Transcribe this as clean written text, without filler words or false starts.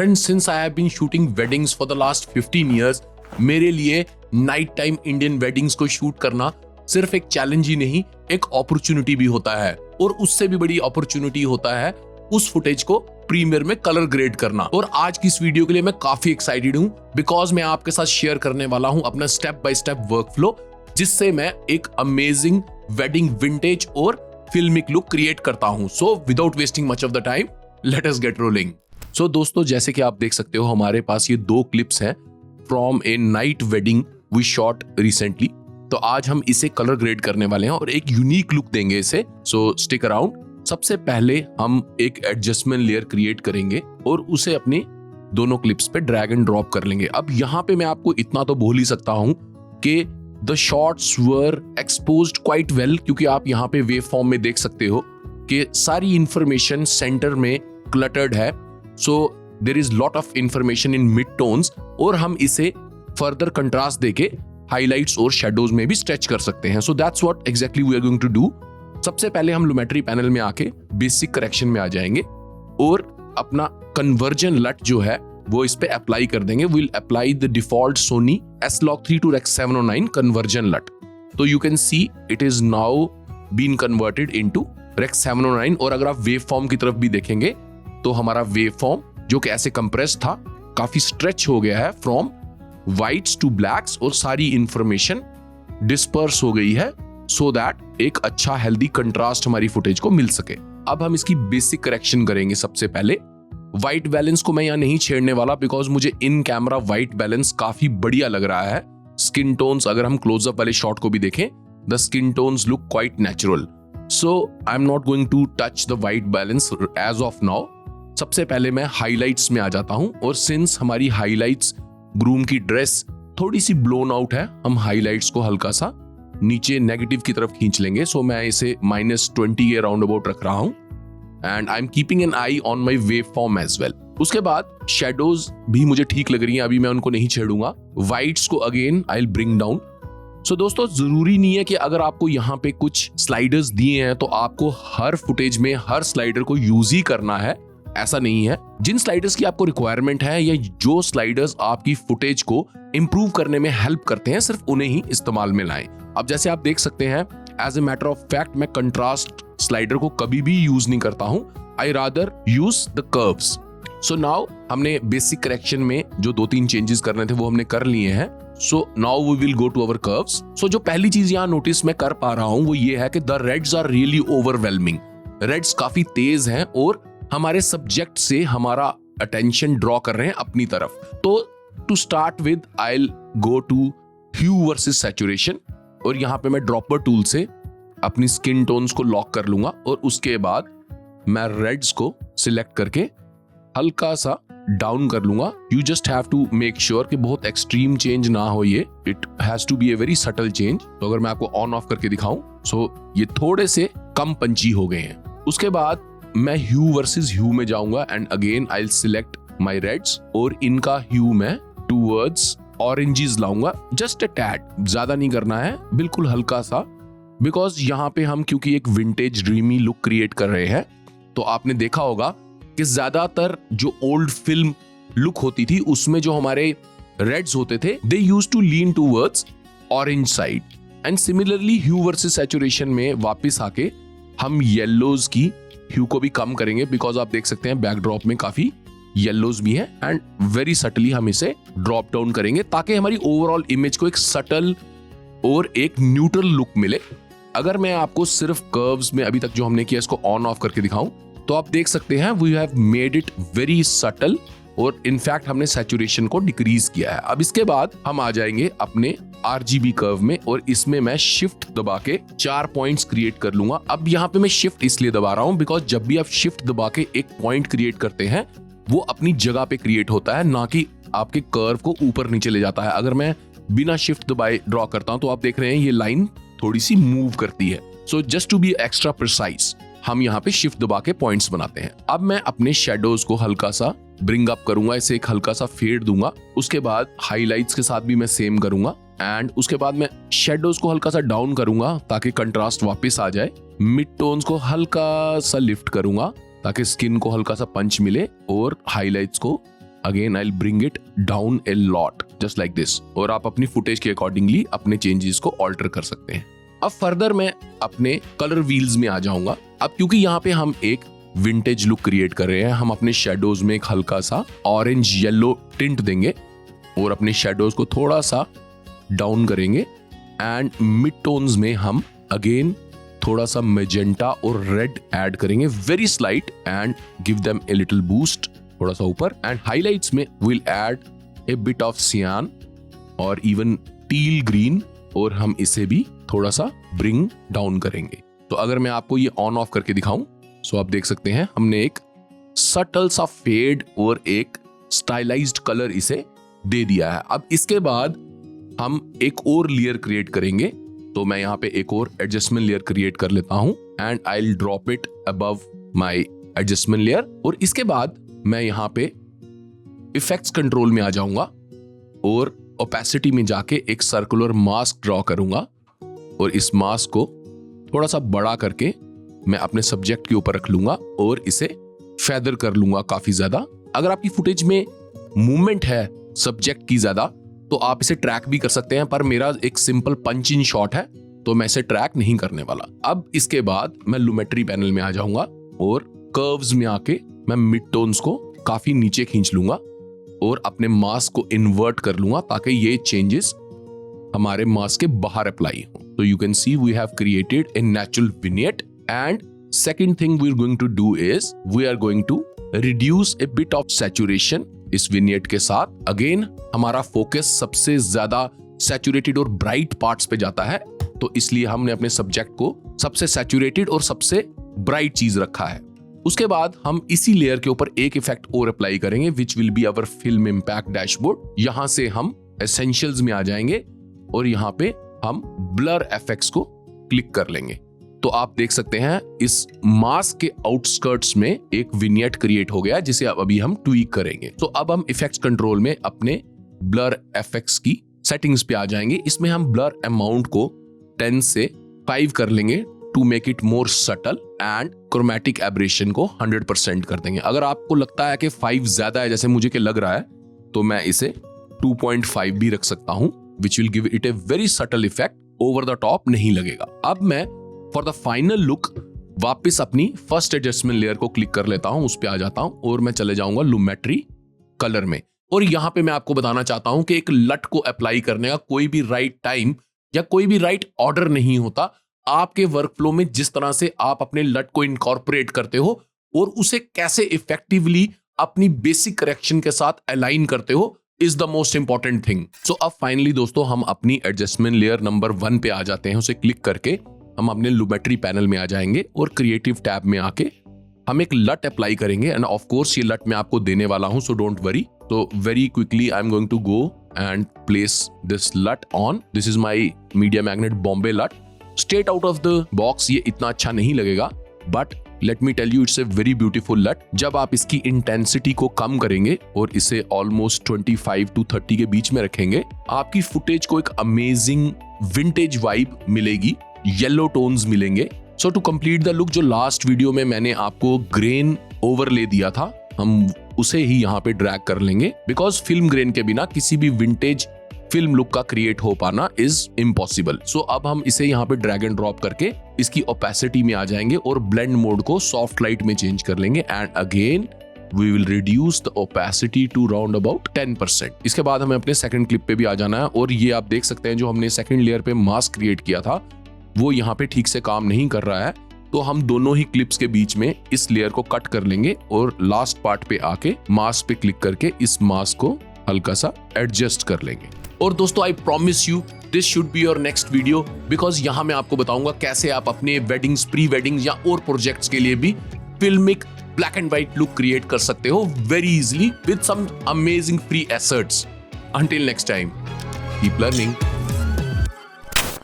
Friends, since I have been shooting weddings for the last 15 years, मेरे लिए night time Indian weddings को shoot करना सिर्फ एक चैलेंज ही नहीं, एक अपॉर्चुनिटी भी होता है। और उससे भी बड़ी अपॉर्चुनिटी होता है उस फुटेज को प्रीमियर में कलर ग्रेड करना। और आज की इस वीडियो के लिए मैं काफी एक्साइटेड हूं बिकॉज मैं आपके साथ शेयर करने वाला हूं अपना स्टेप बाय स्टेप वर्कफ्लो, जिससे मैं एक अमेजिंग वेडिंग विंटेज और फिल्मिक लुक क्रिएट करता हूं। So without wasting much of the time, let us get rolling. So दोस्तों, जैसे कि आप देख सकते हो हमारे पास ये दो क्लिप्स हैं from a night wedding we shot recently. तो आज हम इसे कलर ग्रेड करने वाले हैं और एक यूनिक लुक देंगे इसे। सो स्टिक अराउंड। सबसे पहले हम एक एडजस्टमेंट लेयर क्रिएट करेंगे और उसे अपने दोनों क्लिप्स पे ड्रैग एंड ड्रॉप कर लेंगे। अब यहाँ पे मैं आपको इतना तो बोल ही सकता हूं कि the shots were exposed quite well, क्योंकि आप यहाँ पे वेव फॉर्म में देख सकते हो कि सारी इंफॉर्मेशन सेंटर में क्लटर्ड है। So there is lot of information in mid tones और हम इसे फर्दर कंट्रास्ट देके हाइलाइट्स और शेडोज में भी स्ट्रेच कर सकते हैं। So that's what exactly we are going to do. सबसे पहले हम लुमेट्री पैनल में आके बेसिक करेक्शन में आ जाएंगे और अपना कन्वर्जन लट जो है वो इस पे अप्लाई कर देंगे। Will apply the default Sony S-Log3 to Rec 709 conversion LUT. तो you can see it is now been converted into Rec 709। और अगर आप वेव फॉर्म की तरफ भी देखेंगे तो हमारा वेव फॉर्म जो कि ऐसे कंप्रेस था काफी स्ट्रेच हो गया है फ्रॉम व्हाइट्स टू ब्लैक्स और सारी इंफॉर्मेशन डिस्पर्स हो गई है सो दैट एक अच्छा हेल्दी कंट्रास्ट हमारी फुटेज को मिल सके। अब हम इसकी बेसिक करेक्शन करेंगे। सबसे पहले व्हाइट बैलेंस को मैं यहाँ नहीं छेड़ने वाला बिकॉज मुझे इन कैमरा व्हाइट बैलेंस काफी बढ़िया लग रहा है। स्किन टोन्स अगर हम क्लोजअप वाले शॉट को भी देखें, the skin tones look quite natural. So I am not going to touch the white balance as of now. सबसे पहले मैं हाइलाइट्स में आ जाता हूं और सिंस हमारी हाइलाइट्स ग्रूम की ड्रेस थोड़ी सी ब्लोन आउट है, हम हाइलाइट्स को हल्का सा नीचे नेगेटिव की तरफ खींच लेंगे। सो मैं इसे -20 के राउंड अबाउट रख रहा हूं and I am keeping an eye on my wave form as well. उसके बाद शेडोज भी मुझे ठीक लग रही हैं, अभी मैं उनको नहीं छेड़ूंगा। व्हाइट्स को again I will bring down. So दोस्तों, जरूरी नहीं है कि अगर आपको यहाँ पे कुछ स्लाइडर्स दिए हैं तो आपको हर फुटेज में हर स्लाइडर को यूज ही करना है, ऐसा नहीं है। जिन स्लाइडर्स की आपको रिक्वायरमेंट है या जो स्लाइडर्स आपकी फुटेज को इंप्रूव करने में हेल्प करते हैं, सिर्फ उन्हें ही इस्तेमाल में लाएं। अब जैसे आप देख सकते हैं, as a matter of fact मैं कंट्रास्ट स्लाइडर को कभी भी यूज नहीं करता हूं। I rather use the curves. So now हमने बेसिक करेक्शन में जो 2-3 चेंजेस करने थे वो हमने कर लिए हैं। So now we will go to our curves. So जो पहली चीज यहाँ नोटिस मैं कर पा रहा हूं वो ये है कि the reds are really overwhelming. Reds काफी तेज हैं और हमारे सब्जेक्ट से हमारा अटेंशन ड्रॉ कर रहे हैं अपनी तरफ। तो to start with I will go to hue versus saturation और यहाँ पे मैं ड्रॉपर टूल से अपनी स्किन टोन्स को लॉक कर लूंगा और उसके बाद मैं रेड्स को सिलेक्ट करके हल्का सा डाउन कर लूंगा। You just have to make sure कि बहुत एक्सट्रीम चेंज ना हो, ये it has to be a very subtle change. तो अगर मैं आपको ऑन ऑफ करके दिखाऊं, सो ये थोड़े से कम पंची हो गए हैं। उसके बाद मैं ह्यू वर्सेस ह्यू में जाऊंगा and again I will select my reds और इनका ह्यू मैं टूवर्ड्स ऑरेंजेस लाऊंगा। जस्ट अ टैड, ज्यादा नहीं करना है, बिल्कुल हल्का सा, बिकॉज यहाँ पे हम क्योंकि एक विंटेज ड्रीमी लुक क्रिएट कर रहे हैं। तो आपने देखा होगा कि ज्यादातर जो ओल्ड फिल्म लुक होती थी उसमें जो हमारे रेड्स होते थे they used to lean towards orange side. And similarly hue versus saturation में वापस आके हम येलोज की ह्यू को भी कम करेंगे बिकॉज आप देख सकते हैं बैकड्रॉप में काफी येलोज भी हैं एंड वेरी सटली हम इसे ड्रॉप डाउन करेंगे ताकि हमारी ओवरऑल इमेज को एक सटल और एक न्यूट्रल लुक मिले। अगर मैं आपको सिर्फ कर्व्स में अभी तक जो हमने किया इसको ऑन ऑफ करके दिखाऊं तो आप देख सकते हैं we have made it very subtle और इनफैक्ट हमने सैचुरेशन को डिक्रीज किया है। अब इसके बाद हम आ जाएंगे अपने RGB कर्व में और इसमें मैं शिफ्ट दबा के 4 पॉइंट्स क्रिएट कर लूंगा। अब यहाँ पे मैं शिफ्ट इसलिए दबा रहा हूं बिकॉज जब भी आप शिफ्ट दबा के एक पॉइंट क्रिएट करते हैं वो अपनी जगह पे क्रिएट होता है, ना कि आपके कर्व को ऊपर नीचे ले जाता है। अगर मैं बिना शिफ्ट दबाए ड्रॉ करता हूं तो आप देख रहे हैं ये लाइन थोड़ी सी मूव करती है। So just to be extra precise हम यहाँ पे शिफ्ट दबा के पॉइंट्स बनाते हैं। अब मैं अपने शेडोज को हल्का सा ब्रिंग अप करूंगा, इसे एक हल्का सा फेड दूंगा। उसके बाद हाइलाइट्स के साथ भी मैं सेम करूंगा एंड उसके बाद मैं शेडोज को हल्का सा डाउन करूंगा ताकि कंट्रास्ट वापस आ जाए। मिड टोन्स को हल्का सा लिफ्ट करूंगा ताकि स्किन को हल्का सा पंच मिले और हाइलाइट्स को again I will bring it down a lot just like this, और आप अपनी फुटेज के अकॉर्डिंगली अपने चेंजेस को ऑल्टर कर सकते हैं। अब फर्दर मैं अपने कलर व्हील्स में आ जाऊंगा। अब क्योंकि यहाँ पे हम एक विंटेज लुक क्रिएट कर रहे हैं, हम अपने शेडोज में एक हल्का सा ऑरेंज येलो टिंट देंगे और अपने शेडोज को थोड़ा सा डाउन करेंगे एंड मिड टोन्स में हम अगेन थोड़ा सा मेजेंटा और रेड ऐड करेंगे, very slight, and give them a little boost थोड़ा सा ऊपर। एंड हाइलाइट्स में will add a bit of सियान और इवन टील ग्रीन, और हम इसे भी थोड़ा सा ब्रिंग डाउन करेंगे। तो अगर मैं आपको ये ऑन ऑफ करके दिखाऊं, सो आप देख सकते हैं हमने एक सटल सा फेड और एक स्टाइलाइज्ड कलर इसे दे दिया है। अब इसके बाद हम एक और लेयर क्रिएट करेंगे, तो मैं यहाँ पे एक और एडजस्टमेंट लेयर क्रिएट कर लेता हूं and I will drop it above my adjustment layer. और इसके बाद मैं यहाँ पे इफेक्ट्स कंट्रोल में आ जाऊंगा और ओपेसिटी में जाके एक सर्कुलर मास्क ड्रॉ करूंगा, और इस मास्क को थोड़ा सा बड़ा करके मैं अपने सब्जेक्ट के ऊपर रख लूंगा और इसे फेदर कर लूंगा काफी ज्यादा। अगर आपकी फुटेज में मूवमेंट है सब्जेक्ट की ज्यादा तो आप इसे ट्रैक भी कर सकते हैं, पर मेरा एक सिंपल पंच इन शॉट है तो मैं इसे ट्रैक नहीं करने वाला। अब इसके बाद मैं लुमेट्री पैनल में आ जाऊंगा और कर्व्स में आके मैं मिड टोन्स को काफी नीचे खींच लूंगा और अपने मास्क को इन्वर्ट कर लूंगा ताकि ये चेंजेस हमारे मास्क के बाहर अप्लाई हो। तो you can see we have created a natural vignette. And second thing we are going to do is we are going to reduce a bit of saturation इस विनियट के साथ। Again हमारा focus सबसे ज्यादा saturated और bright parts पे जाता है, तो इसलिए हमने अपने सब्जेक्ट को सबसे सैचुरेटेड और सबसे ब्राइट चीज रखा है। उसके बाद हम इसी लेयर के ऊपर एक इफेक्ट और अप्लाई करेंगे which will be our film impact dashboard. यहां से हम एसेंशियल्स में आ जाएंगे और यहाँ पे हम ब्लर इफेक्ट्स को क्लिक कर लेंगे। तो आप देख सकते हैं इस मास्क के आउटस्कर्ट्स में एक विनियट क्रिएट हो गया जिसे अब अभी हम ट्वीक करेंगे। तो अब हम इफेक्ट्स कंट्रोल में अपने ब्लर इफेक्ट्स की सेटिंग्स पे आ जाएंगे। इसमें हम ब्लर अमाउंट को 10 से 5 कर लेंगे to make it more subtle, and chromatic aberration को 100% कर देंगे। अगर आपको लगता है कि 5 ज्यादा है जैसे मुझे के लग रहा है तो मैं इसे 2.5 भी रख सकता हूं, which will give it A very subtle effect, over the top नहीं लगेगा। अब मैं फॉर द फाइनल लुक वापस अपनी फर्स्ट एडजस्टमेंट लेयर को क्लिक कर लेता हूं, उस पे आ जाता हूं और मैं चले जाऊंगा लुमेट्री कलर में। और यहां पे मैं आपको बताना चाहता हूं कि एक लट को अप्लाई करने का कोई भी राइट टाइम या कोई भी राइट ऑर्डर नहीं होता। आपके वर्कफ्लो में जिस तरह से आप अपने लट को इनकॉर्पोरेट करते हो और उसे कैसे इफेक्टिवली अपनी बेसिक करेक्शन के साथ अलाइन करते हो is the most important thing. So अब फाइनली दोस्तों हम अपनी एडजस्टमेंट लेयर नंबर 1 पे आ जाते हैं। उसे क्लिक करके हम अपने लुमेट्री पैनल में आ जाएंगे और क्रिएटिव टैब में आके हम एक लट अप्लाई करेंगे। एंड ऑफ कोर्स ये लट मैं आपको देने वाला हूं, सो डोंट वरी। तो very quickly I am going to go and place this LUT on. This is my media magnet Bombay LUT. Straight out of the box ये इतना अच्छा नहीं लगेगा, but let me tell you it's a very beautiful LUT. जब आप इसकी intensity को कम करेंगे और इसे ऑलमोस्ट 25 to 30 के बीच में रखेंगे, आपकी फुटेज को एक अमेजिंग विंटेज वाइब मिलेगी, येलो टोन्स मिलेंगे। सो टू कंप्लीट द लुक, जो लास्ट वीडियो में मैंने आपको ग्रेन ओवरले दिया था, हम उसे ही यहाँ पे ड्रैग कर लेंगे, बिकॉज फिल्म ग्रेन के बिना किसी भी विंटेज फिल्म लुक का क्रिएट हो पाना इज इम्पॉसिबल। सो अब हम इसे यहाँ पे ड्रैग एंड ड्रॉप करके इसकी ओपेसिटी में आ जाएंगे और ब्लेंड मोड को सॉफ्ट लाइट में चेंज कर लेंगे। And again we will reduce the opacity to round about 10%। इसके बाद हमें अपने सेकंड क्लिप पे भी आ जाना है और ये आप देख सकते हैं जो हमने सेकंड लेयर पे मास्क क्रिएट किया था वो यहाँ पे ठीक से काम नहीं कर रहा है, तो हम दोनों ही क्लिप्स के बीच में इस लेयर को कट कर लेंगे और लास्ट पार्ट पे आके मास्क पे क्लिक करके इस मास्क को हल्का सा एडजस्ट कर लेंगे। और दोस्तों I promise you this should be your next video, because यहाँ मैं आपको बताऊंगा कैसे आप अपने वेडिंग्स, प्री वेडिंग्स या और प्रोजेक्ट्स के लिए भी filmic black and white look create कर सकते हो very easily with some amazing free assets. Until next time, keep learning.